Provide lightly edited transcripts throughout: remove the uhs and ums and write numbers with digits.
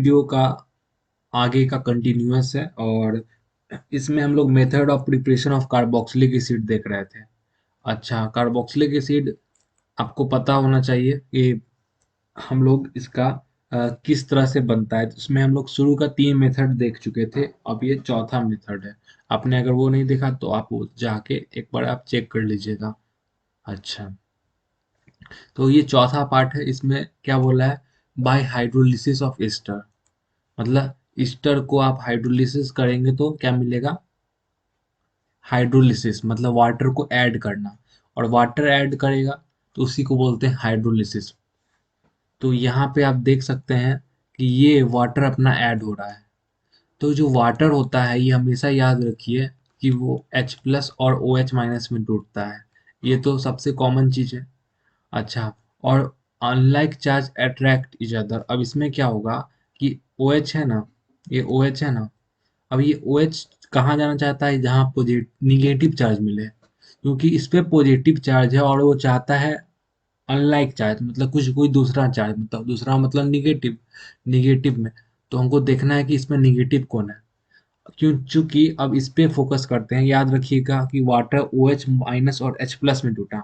Video का आगे का कंटिन्यूअस है और इसमें हम लोग method of preparation of carboxylic acid देख रहे थे। अच्छा, कार्बोक्सिलिक एसिड आपको पता होना चाहिए कि हम लोग इसका किस तरह से बनता है। तो इसमें हम लोग शुरू का 3 मेथड देख चुके थे, अब ये चौथा मेथड है। आपने अगर वो नहीं देखा तो आप वो जाके एक बार आप चेक कर लीजिएगा। अच्छा, तो ये चौथा पार्ट है। इसमें क्या बोला है? बाय हाइड्रोलिसिस ऑफ एस्टर, मतलब ईस्टर को आप हाइड्रोलिसिस करेंगे तो क्या मिलेगा? हाइड्रोलिसिस मतलब वाटर को ऐड करना, और वाटर ऐड करेगा तो उसी को बोलते हैं हाइड्रोलिसिस। तो यहाँ पे आप देख सकते हैं कि ये वाटर अपना ऐड हो रहा है। तो जो वाटर होता है ये हमेशा याद रखिए कि वो H प्लस और OH माइनस में टूटता है। ये तो सबसे कॉमन चीज़ है। अच्छा, और unlike charge attract each other. अब इसमें क्या होगा कि OH है ना, ये OH है ना, अब ये OH कहाँ जाना चाहता है? जहाँ निगेटिव चार्ज मिले, क्योंकि इस पे पॉजिटिव चार्ज है और वो चाहता है अनलाइक चार्ज, मतलब कुछ कोई दूसरा चार्ज, मतलब दूसरा मतलब निगेटिव, निगेटिव में। तो हमको देखना है कि इसमें निगेटिव कौन है। क्यों? चूंकि अब इस पे फोकस करते हैं। याद रखिएगा कि वाटर OH माइनस और H प्लस में टूटा।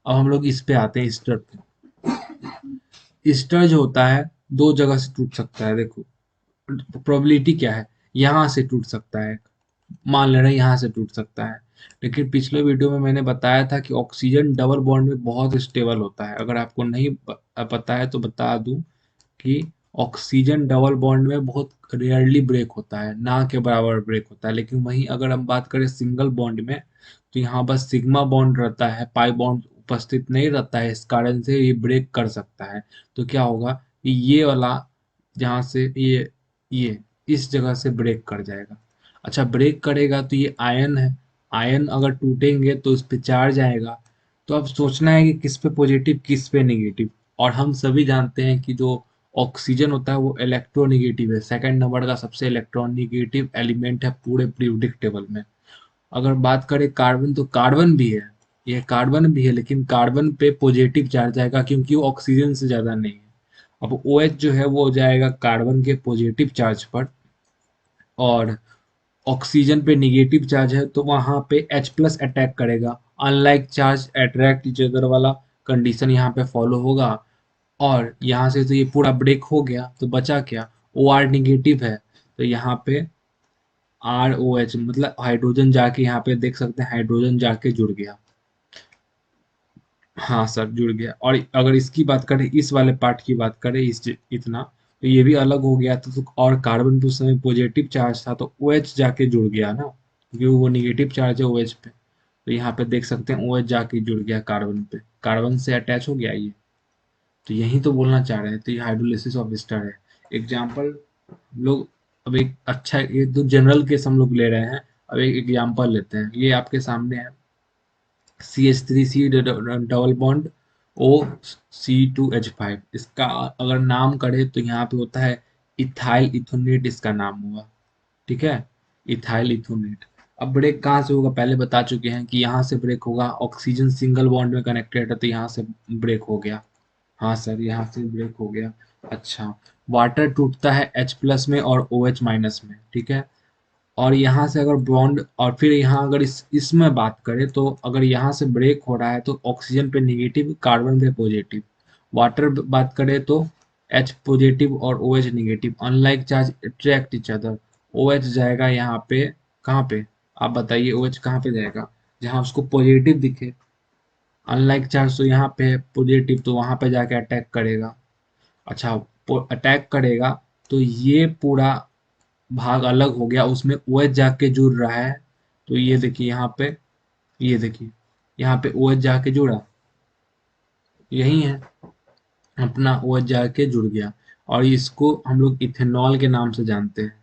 अब हम लोग इस पे आते हैं, ईस्टर पे। ईस्टर जो होता है दो जगह से टूट सकता है। देखो प्रोबेबिलिटी क्या है, यहाँ से टूट सकता है, मान ले रहे हैं यहाँ से टूट सकता है। लेकिन पिछले वीडियो में मैंने बताया था कि ऑक्सीजन डबल बॉन्ड में बहुत स्टेबल होता है। अगर आपको नहीं पता है तो बता दूं कि ऑक्सीजन डबल बॉन्ड में बहुत रेयरली ब्रेक होता है, ना के बराबर ब्रेक होता है। लेकिन वहीं अगर हम बात करें सिंगल बॉन्ड में, तो यहाँ बस सिग्मा बॉन्ड रहता है, पाई बॉन्ड उपस्थित नहीं रहता है। इस कारण से ये ब्रेक कर सकता है। तो क्या होगा कि ये वाला, जहाँ से ये इस जगह से ब्रेक कर जाएगा। अच्छा, ब्रेक करेगा तो ये आयन है, आयन अगर टूटेंगे तो इस पे चार्ज आएगा। तो अब सोचना है कि किस पे पॉजिटिव किस पे नेगेटिव। और हम सभी जानते हैं कि जो ऑक्सीजन होता है वो इलेक्ट्रोनिगेटिव है, सेकंड नंबर का सबसे इलेक्ट्रोनिगेटिव एलिमेंट है पूरे पीरियोडिक टेबल में। अगर बात करें कार्बन, तो कार्बन भी है, ये कार्बन भी है, लेकिन कार्बन पे पॉजिटिव चार्ज आएगा क्योंकि वो ऑक्सीजन से ज़्यादा नहीं है। अब OH जो है वो हो जाएगा कार्बन के पॉजिटिव चार्ज पर, और ऑक्सीजन पे निगेटिव चार्ज है तो वहाँ पे H प्लस अटैक करेगा। Unlike charge attract each other वाला कंडीशन यहाँ पे फॉलो होगा। और यहाँ से तो ये पूरा ब्रेक हो गया, तो बचा क्या? OR निगेटिव है, तो यहाँ पे ROH मतलब हाइड्रोजन जाके, यहाँ पे देख सकते हैं हाइड्रोजन जाके जुड़ गया। हाँ सर, जुड़ गया। और अगर इसकी बात करें, इस वाले पार्ट की बात करें, इतना तो ये भी अलग हो गया था। तो और कार्बन पे उस समय पॉजिटिव चार्ज था तो OH जाके जुड़ गया ना, क्योंकि वो निगेटिव चार्ज है OH पे। तो यहाँ पे देख सकते हैं OH जाके जुड़ गया कार्बन पे, कार्बन से अटैच हो गया ये। तो यही तो बोलना चाह रहे हैं। तो ये हाइड्रोलिसिस ऑफ एस्टर है। एग्जाम्पल लोग, अब एक अच्छा, ये तो जनरल केस हम लोग ले रहे हैं। अब एक एग्जाम्पल लेते हैं, ये आपके सामने है। CH3C double bond O C2H5। इसका अगर नाम करें तो यहाँ पे होता है इथाइल इथोनेट, इसका नाम हुआ। ठीक है, इथाइल इथोनेट। अब ब्रेक कहाँ से होगा? पहले बता चुके हैं कि यहाँ से ब्रेक होगा। ऑक्सीजन सिंगल बॉन्ड में कनेक्टेड है तो यहाँ से ब्रेक हो गया। हाँ सर, यहाँ से ब्रेक हो गया। अच्छा, वाटर टूटता है H प्लस में और OH माइनस में, ठीक है। और यहाँ से अगर बॉन्ड, और फिर यहाँ अगर इसमें बात करें तो अगर यहाँ से ब्रेक हो रहा है तो ऑक्सीजन पे निगेटिव, कार्बन पे पॉजिटिव। वाटर बात करें तो H पॉजिटिव और OH negative. Unlike charge attract each other. OH जाएगा यहाँ पे, कहाँ पे? आप बताइए OH कहाँ पे जाएगा? जहाँ उसको पॉजिटिव दिखे। अनलाइक चार्ज तो यहाँ पे है पॉजिटिव, तो वहाँ पे जाके अटैक करेगा। अच्छा, अटैक करेगा तो ये पूरा भाग अलग हो गया, उसमें OH जाके जुड़ रहा है। तो ये देखिए यहाँ पे, ये देखिए यहाँ पे OH जाके जुड़ा, यही है अपना, OH जाके जुड़ गया। और इसको हम लोग इथेनॉल के नाम से जानते हैं।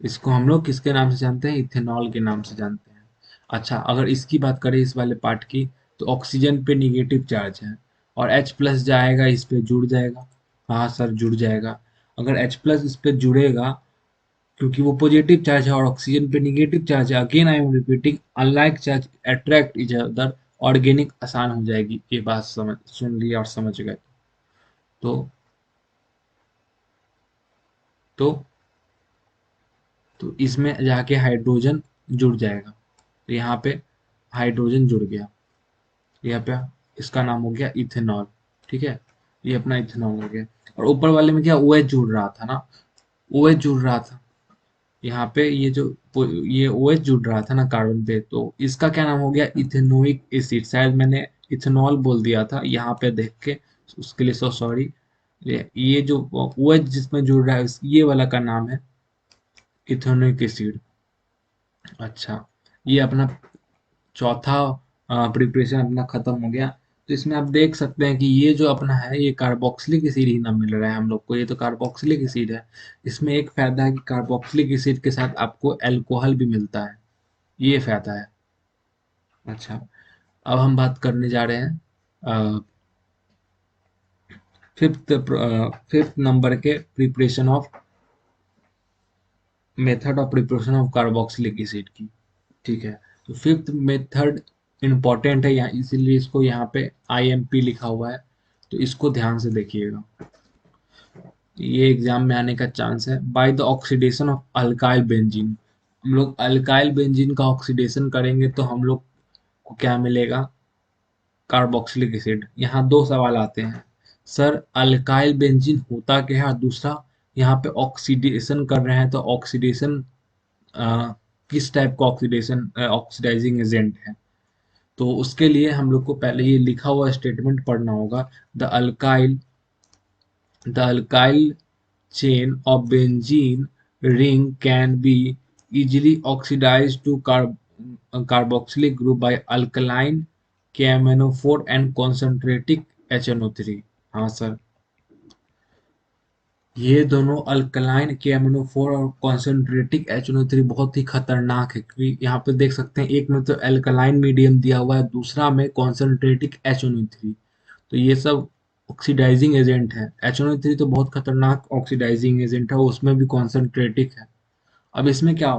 इसको हम लोग किसके नाम से जानते हैं? इथेनॉल के नाम से जानते हैं। अच्छा, अगर इसकी बात करें इस वाले पार्ट की, तो ऑक्सीजन पे निगेटिव चार्ज है और H प्लस जाएगा, इस पे जुड़ जाएगा। हाँ सर, जुड़ जाएगा। अगर H प्लस इस पे जुड़ेगा, क्योंकि वो पॉजिटिव चार्ज है और ऑक्सीजन पे निगेटिव चार्ज है। Again I am repeating, unlike charge attract each other. Organic आसान हो जाएगी। ये बात समझ सुन ली और समझ गए तो। तो इसमें जाके हाइड्रोजन जुड़ जाएगा। तो यहाँ पे हाइड्रोजन जुड़ गया, यहाँ पे इसका नाम हो गया इथेनॉल। ठीक है, ये अपना इथेनॉल हो गया। और ऊपर वाले में क्या OH जुड़ रहा था ना, OH जुड़ रहा था यहाँ पे, ये OH जुड़ रहा था ना कार्बन पे, तो इसका क्या नाम हो गया, इथेनोइक एसिड। शायद मैंने इथेनॉल बोल दिया था यहाँ पे देख के, उसके लिए सो सॉरी। ये जो OH जिसमें जुड़ रहा है ये वाला का नाम है इथेनोइक एसिड। अच्छा, ये अपना चौथा प्रिपरेशन अपना खत्म हो गया। तो इसमें आप देख सकते हैं कि ये जो अपना है ये कार्बोक्सिलिक एसिड ही ना मिल रहा है हम लोग को, ये तो कार्बोक्सिलिक एसिड है। इसमें एक फायदा है कि कार्बोक्सिलिक एसिड के साथ आपको अल्कोहल भी मिलता है, ये फायदा है। अच्छा, अब हम बात करने जा रहे हैं फिफ्थ फिफ्थ नंबर के preparation of method of preparation of carboxylic acid की। ठीक है, तो फिफ्थ मेथड इम्पॉर्टेंट है यहाँ, इसीलिए इसको यहाँ पे IMP लिखा हुआ है, तो इसको ध्यान से देखिएगा, ये एग्जाम में आने का चांस है। By the oxidation of alkyl benzene, हम लोग अल्काइल बेंजीन का ऑक्सीडेशन करेंगे तो हम लोग को क्या मिलेगा, कार्बोक्सिलिक एसिड। यहाँ दो सवाल आते हैं, सर अल्काइल बेंजीन होता क्या है, और दूसरा यहाँ पे ऑक्सीडेशन कर रहे हैं तो ऑक्सीडेशन किस टाइप का ऑक्सीडेशन ऑक्सीडाइजिंग एजेंट है। तो उसके लिए हम लोग को पहले ये लिखा हुआ स्टेटमेंट पढ़ना होगा, the alkyl the alkyl chain of benzene ring can be easily oxidized to carboxylic group by alkaline KMnO4 and concentrating HNO3। हाँ सर, ये दोनों अल्कलाइन KMnO4 और कॉन्सेंट्रेटिक HNO3 बहुत ही खतरनाक है, क्योंकि यहाँ पे देख सकते हैं एक में तो अल्कलाइन मीडियम दिया हुआ है, दूसरा में कॉन्सेंट्रेटिक HNO3। तो ये सब ऑक्सीडाइजिंग एजेंट है। HNO3 तो बहुत खतरनाक ऑक्सीडाइजिंग एजेंट है, उसमें भी कॉन्सेंट्रेटिक है। अब इसमें क्या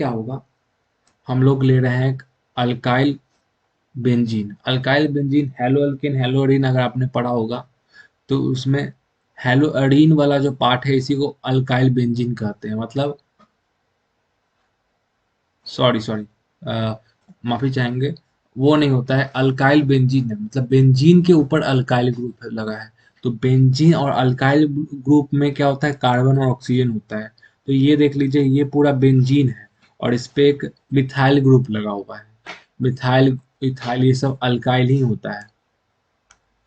होगा, हम लोग ले रहे हैं alkyl benzene. Alkyl benzene hello alkane hello Areen अगर आपने पढ़ा होगा, तो उसमें हेलो अरीन वाला जो पार्ट है इसी को अल्काइल बेंजीन कहते हैं। मतलब सॉरी सॉरी, माफी चाहेंगे, वो नहीं होता है, अल्काइल बेंजीन है, मतलब बेंजीन के ऊपर अल्काइल ग्रुप लगा है। तो बेंजीन और अल्काइल ग्रुप में क्या होता है, कार्बन और ऑक्सीजन होता है। तो ये देख लीजिए, ये पूरा बेंजीन है और इस पे एक मिथाइल ग्रुप लगा हुआ है। मिथाइल इथाइल ये सब अल्काइल ही होता है।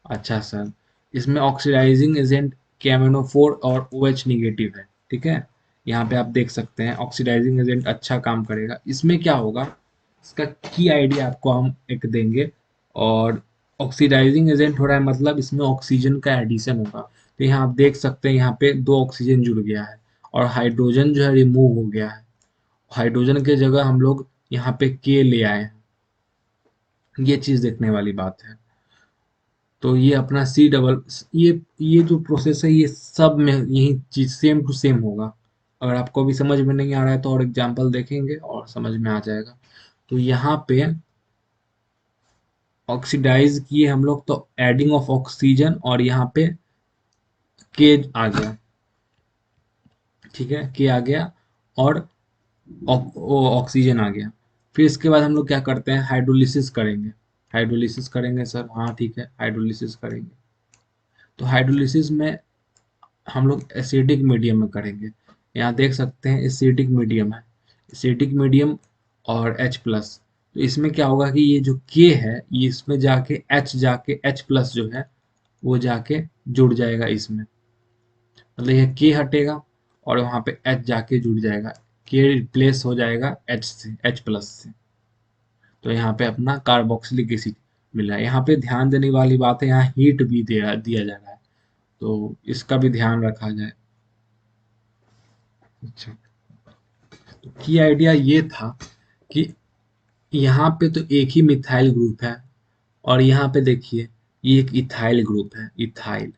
अच्छा सर, इसमें ऑक्सीडाइजिंग एजेंट KMnO4 और OH निगेटिव है। ठीक है, यहाँ पे आप देख सकते हैं ऑक्सीडाइजिंग एजेंट अच्छा काम करेगा। इसमें क्या होगा, इसका की आइडिया आपको हम एक देंगे। और ऑक्सीडाइजिंग एजेंट हो रहा है मतलब इसमें ऑक्सीजन का एडिशन होगा। तो यहाँ आप देख सकते हैं यहाँ पे दो ऑक्सीजन जुड़ गया है और हाइड्रोजन जो है रिमूव हो गया है। हाइड्रोजन के जगह हम लोग यहाँ पे के ले आए हैं, ये चीज देखने वाली बात है। तो ये अपना सी डबल, ये जो प्रोसेस है ये सब में यही चीज सेम टू सेम होगा। अगर आपको अभी समझ में नहीं आ रहा है तो और एग्जांपल देखेंगे और समझ में आ जाएगा। तो यहाँ पे ऑक्सीडाइज किए हम लोग तो एडिंग ऑफ ऑक्सीजन और यहाँ पे के आ गया। ठीक है, के आ गया और ऑक्सीजन आ गया। फिर इसके बाद हम लोग क्या करते हैं, हाइड्रोलिसिस करेंगे। हाइड्रोलिसिस करेंगे सर, हाँ ठीक है, हाइड्रोलिसिस करेंगे। तो हाइड्रोलिसिस में हम लोग एसिडिक मीडियम में करेंगे। यहाँ देख सकते हैं एसिडिक मीडियम है, एसिडिक मीडियम और H+। तो इसमें क्या होगा कि ये जो K है ये इसमें जाके H+ जो है वो जाके जुड़ जाएगा इसमें, मतलब ये K हटेगा और वहाँ पे H जाके जुड़ जाएगा, K रिप्लेस हो जाएगा H+ से। तो यहाँ पे अपना कार्बोक्सिलिक एसिड मिला है। यहाँ पे ध्यान देने वाली बात है, यहाँ हीट भी दिया जा रहा है, तो इसका भी ध्यान रखा जाए। अच्छा, तो की आइडिया ये था कि यहाँ पे तो एक ही मिथाइल ग्रुप है और यहाँ पे देखिए ये एक इथाइल ग्रुप है, इथाइल।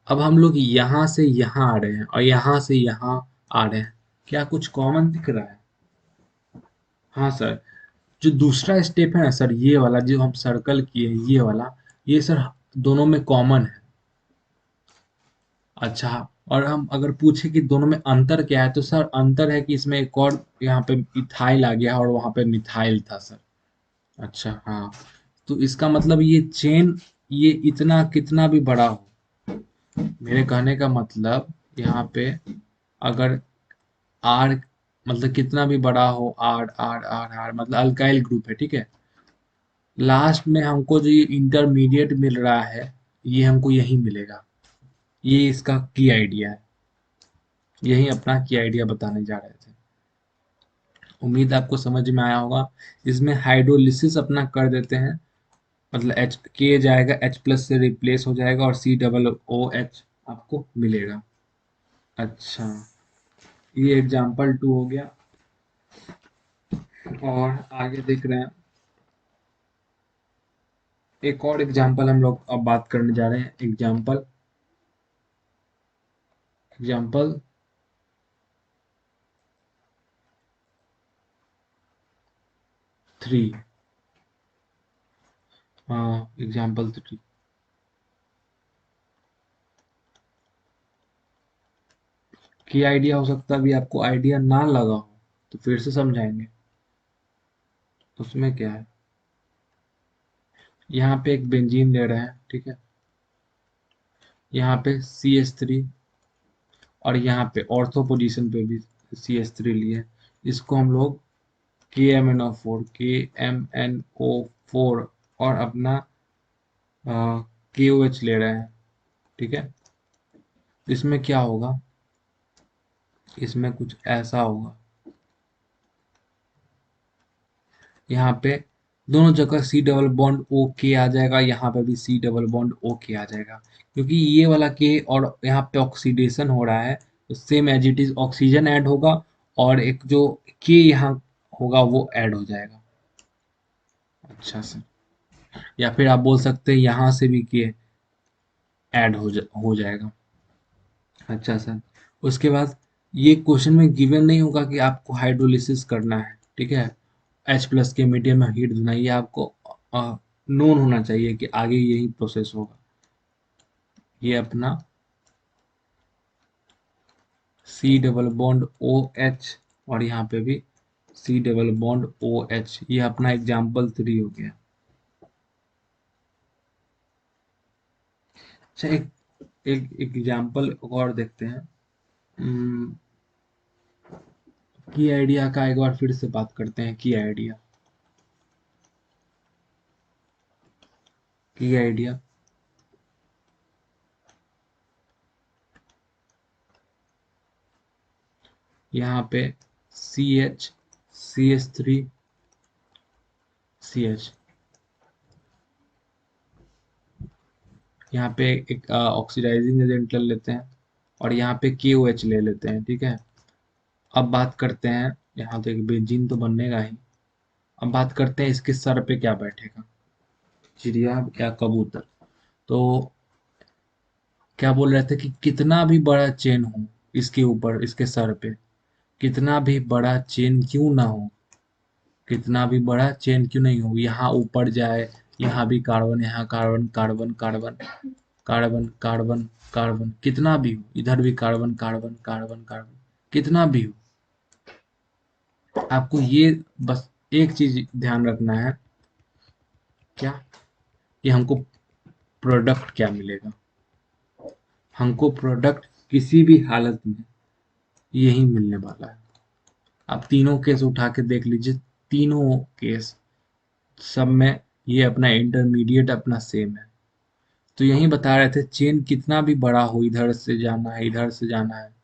अब हम लोग यहाँ से यहाँ आ रहे हैं और यहाँ से यहाँ आ रहे हैं, क्या कुछ कॉमन दिख रहा है? हाँ सर, जो दूसरा स्टेप है ना सर, ये वाला जो हम सर्कल किए ये वाला, ये सर दोनों में कॉमन है। अच्छा, और हम अगर पूछे कि दोनों में अंतर क्या है, तो सर अंतर है कि इसमें एक और यहाँ पे इथाइल आ गया और वहाँ पे मिथाइल था सर। अच्छा हाँ, तो इसका मतलब ये चेन, ये इतना कितना भी बड़ा हो, मेरे कहने का मतलब यहाँ पे अगर आर, मतलब कितना भी बड़ा हो, आर आर आर आर मतलब अल्काइल ग्रुप है, ठीक है। लास्ट में हमको जो ये इंटरमीडिएट मिल रहा है, ये हमको यही मिलेगा। ये इसका की आइडिया है, यही अपना की आइडिया बताने जा रहे थे। उम्मीद आपको समझ में आया होगा। इसमें हाइड्रोलिसिस अपना कर देते हैं, मतलब एच के जाएगा, एच प्लस से रिप्लेस हो जाएगा और सी डबल ओ एच आपको मिलेगा। अच्छा, ये एग्जाम्पल 2 हो गया। और आगे देख रहे हैं, एक और एग्जाम्पल हम लोग अब बात करने जा रहे हैं। Example example 3। हाँ, एग्जाम्पल 3। की आइडिया हो सकता है, अभी आपको आइडिया ना लगा हो तो फिर से समझाएंगे। उसमें क्या है, यहाँ पे एक बेंजीन ले रहे हैं, ठीक है। यहाँ पे CH3, और यहाँ पे ऑर्थो पोजीशन पे भी CH3 लिए। इसको हम लोग KMNO4 और अपना KOH ले रहे हैं, ठीक है। इसमें क्या होगा, इसमें कुछ ऐसा होगा, यहाँ पे दोनों जगह सी डबल बॉन्ड ओ के आ जाएगा, यहाँ पे भी सी डबल बॉन्ड ओ के आ जाएगा, क्योंकि ये वाला के और यहाँ पे ऑक्सीडेशन हो रहा है, तो same as it is oxygen add होगा, और एक जो के यहाँ होगा वो ऐड हो जाएगा। अच्छा सर, या फिर आप बोल सकते हैं यहाँ से भी के ऐड हो जाएगा। अच्छा सर, उसके बाद ये क्वेश्चन में गिवन नहीं होगा कि आपको हाइड्रोलिसिस करना है, ठीक है। एच प्लस के मीडियम में हीट देना, ये आपको नोन होना चाहिए कि आगे यही प्रोसेस होगा। ये अपना C double bond O H, और यहाँ पे भी C double bond O H, ये अपना एग्जाम्पल 3 हो गया। अच्छा, एक एक एग्जाम्पल और देखते हैं। की आइडिया का एक बार फिर से बात करते हैं। की आइडिया यहाँ पे CH, CH3, CH, यहाँ पे एक ऑक्सीडाइजिंग एजेंट ले लेते हैं, और यहाँ पे KOH ले लेते हैं, ठीक है। अब बात करते हैं, यहाँ तो एक बेंजीन तो बनेगा ही। अब बात करते हैं इसके सर पे क्या बैठेगा, चिड़िया या कबूतर। तो क्या बोल रहे थे कि कितना भी बड़ा चेन हो इसके ऊपर, इसके सर पे, कितना भी बड़ा चेन क्यों ना हो, कितना भी बड़ा चेन क्यों नहीं हो, यहाँ ऊपर जाए, यहाँ भी कार्बन, यहाँ carbon carbon carbon carbon carbon carbon, कितना भी हो, इधर भी कार्बन कार्बन कार्बन कार्बन, कितना भी हो, आपको ये बस एक चीज ध्यान रखना है, क्या, कि हमको प्रोडक्ट क्या मिलेगा। हमको प्रोडक्ट किसी भी हालत में यही मिलने वाला है। आप तीनों केस उठा के देख लीजिए, तीनों केस सब में ये अपना इंटरमीडिएट अपना सेम है। तो यही बता रहे थे, चेन कितना भी बड़ा हो, इधर से जाना है, इधर से जाना है,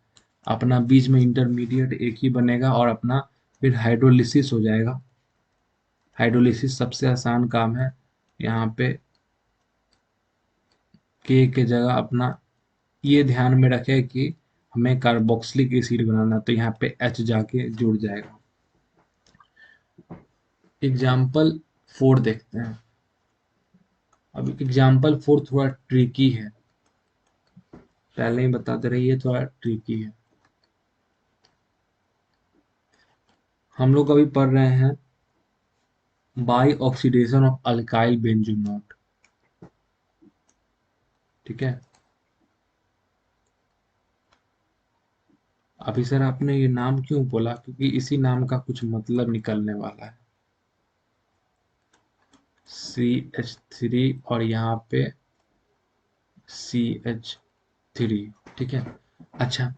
अपना बीच में इंटरमीडिएट एक ही बनेगा, और अपना फिर हाइड्रोलिसिस हो जाएगा। हाइड्रोलिसिस सबसे आसान काम है। यहाँ पे के जगह अपना ये ध्यान में रखें कि हमें कार्बोक्सिलिक एसिड बनाना, तो यहाँ पे H जाके जुड़ जाएगा। एग्जाम्पल 4 देखते हैं। अब एग्जाम्पल 4 थोड़ा ट्रिकी है, पहले ही बताते रहिए, ये थोड़ा ट्रिकी है। हम लोग अभी पढ़ रहे हैं बाई ऑक्सीडेशन ऑफ अल्काइल बेंजोनोट, ठीक है। अभी सर आपने ये नाम क्यों बोला, क्योंकि इसी नाम का कुछ मतलब निकलने वाला है। CH3 और यहाँ पे CH3, ठीक है। अच्छा,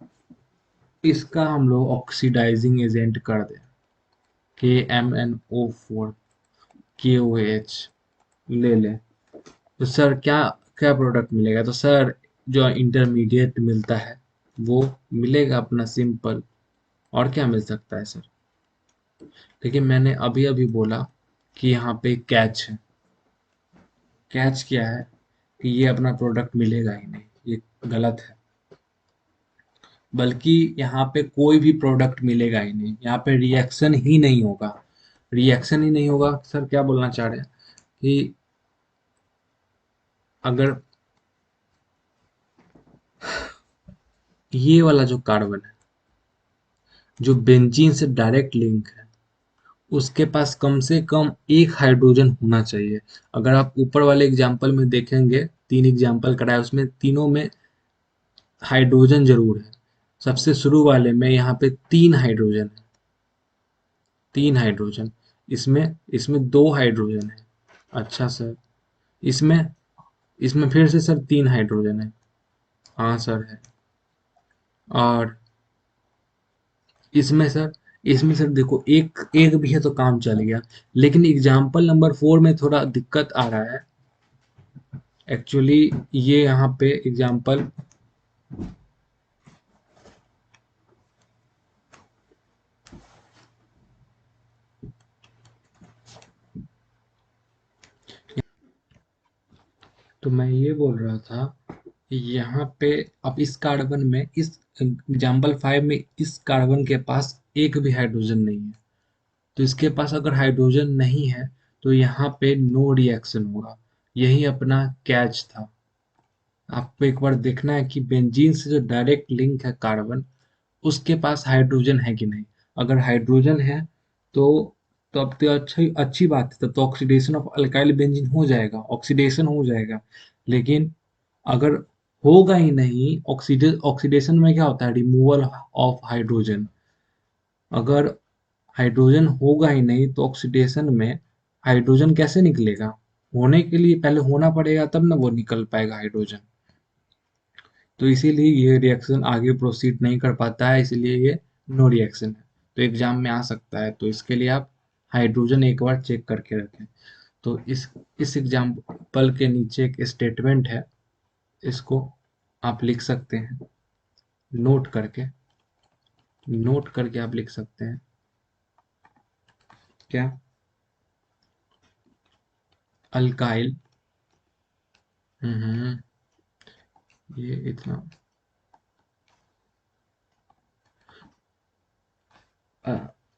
इसका हम लोग ऑक्सीडाइजिंग एजेंट कर दें, KMnO4 KOH ले लें, तो सर क्या क्या प्रोडक्ट मिलेगा? तो सर जो इंटरमीडिएट मिलता है वो मिलेगा अपना सिंपल। और क्या मिल सकता है सर? लेकिन मैंने अभी अभी बोला कि यहाँ पे कैच है। कैच क्या है कि ये अपना प्रोडक्ट मिलेगा ही नहीं, ये गलत है। बल्कि यहाँ पे कोई भी प्रोडक्ट मिलेगा ही नहीं, यहाँ पे रिएक्शन ही नहीं होगा। रिएक्शन ही नहीं होगा सर, क्या बोलना चाह रहे हैं कि अगर ये वाला जो कार्बन है जो बेंजीन से डायरेक्ट लिंक है, उसके पास कम से कम एक हाइड्रोजन होना चाहिए। अगर आप ऊपर वाले एग्जाम्पल में देखेंगे, 3 एग्जाम्पल कराया, उसमें तीनों में हाइड्रोजन जरूर है। सबसे शुरू वाले में यहाँ पे 3 हाइड्रोजन है, 3 हाइड्रोजन। इसमें इसमें 2 हाइड्रोजन है। अच्छा सर, इसमें इसमें फिर से सर 3 हाइड्रोजन है। हाँ सर है। और इसमें सर देखो, एक एक भी है तो काम चल गया। लेकिन एग्जाम्पल नंबर 4 में थोड़ा दिक्कत आ रहा है। एक्चुअली ये यहाँ पे एग्जाम्पल, तो मैं ये बोल रहा था कि यहाँ पे अब इस कार्बन में, इस एग्जाम्पल 5 में इस कार्बन के पास एक भी हाइड्रोजन नहीं है। तो इसके पास अगर हाइड्रोजन नहीं है तो यहाँ पे नो रिएक्शन होगा। यही अपना कैच था। आपको एक बार देखना है कि बेंजीन से जो डायरेक्ट लिंक है कार्बन, उसके पास हाइड्रोजन है कि नहीं। अगर हाइड्रोजन है तो अब तो अच्छी अच्छी बात है, तब तो ऑक्सीडेशन ऑफ अल्काइल बेंजीन हो जाएगा, ऑक्सीडेशन हो जाएगा। लेकिन अगर होगा ही नहीं, ऑक्सीडेशन में क्या होता है? Removal of hydrogen. अगर हाइड्रोजन होगा ही नहीं तो ऑक्सीडेशन में हाइड्रोजन कैसे निकलेगा? होने के लिए पहले होना पड़ेगा, तब ना वो निकल पाएगा हाइड्रोजन। तो इसीलिए ये रिएक्शन आगे प्रोसीड नहीं कर पाता है, इसीलिए ये नो रिएक्शन है। तो एग्जाम में आ सकता है, तो इसके लिए आप हाइड्रोजन एक बार चेक करके रखें। तो इस एग्जाम्पल के नीचे एक स्टेटमेंट है, इसको आप लिख सकते हैं। नोट करके नोट करके आप लिख सकते हैं क्या? अल्काइल, हम्म, ये इतना,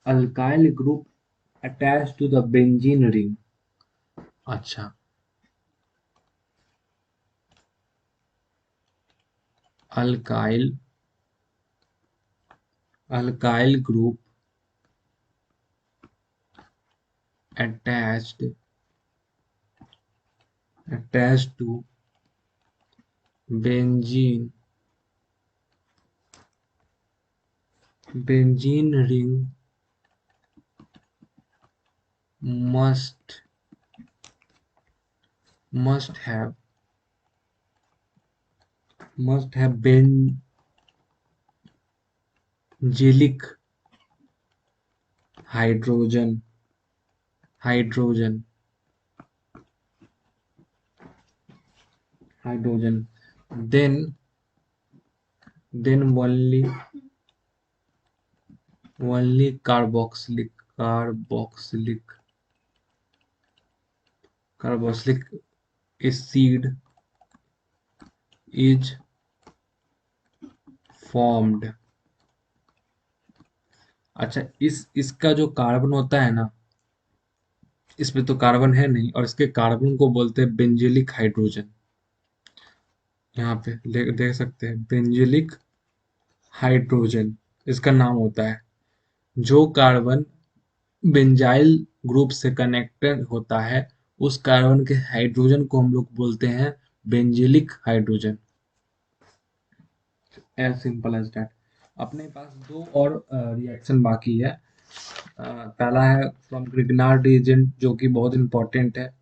alkyl group attach to the benzene ring. अच्छा, alkyl alkyl group attached attached to benzene benzene ring must must have benzylic hydrogen hydrogen then only carboxylic acid is formed। अच्छा, इस इसका जो कार्बन होता है ना, इसमें तो कार्बन है नहीं, और इसके कार्बन को बोलते हैं बेंजिलिक हाइड्रोजन। यहाँ पे देख सकते हैं, बेंजिलिक हाइड्रोजन इसका नाम होता है। जो कार्बन बेंजाइल ग्रुप से कनेक्टेड होता है, उस कार्बन के हाइड्रोजन को हम लोग बोलते हैं benzylic hydrogen. As simple as that. अपने पास दो और रिएक्शन बाकी है। पहला है फ्रॉम ग्रिग्नार्ड एजेंट, जो कि बहुत इंपॉर्टेंट है।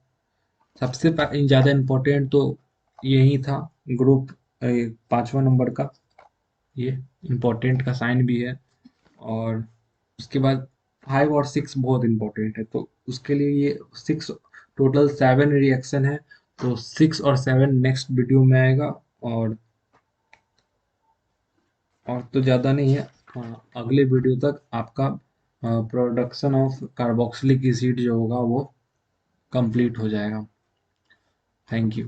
सबसे ज़्यादा इम्पोर्टेंट तो यही था, ग्रुप 5वां नंबर का, ये इम्पोर्टेंट का साइन भी है। और उसके बाद 5 और 6 बहुत इम्पोर्टेंट है, तो उसके लिए ये 6, टोटल 7 रिएक्शन है। तो 6 और 7 नेक्स्ट वीडियो में आएगा। और तो ज़्यादा नहीं है। अगले वीडियो तक आपका प्रोडक्शन ऑफ कार्बोक्सिलिक एसिड जो होगा वो कंप्लीट हो जाएगा। Thank you.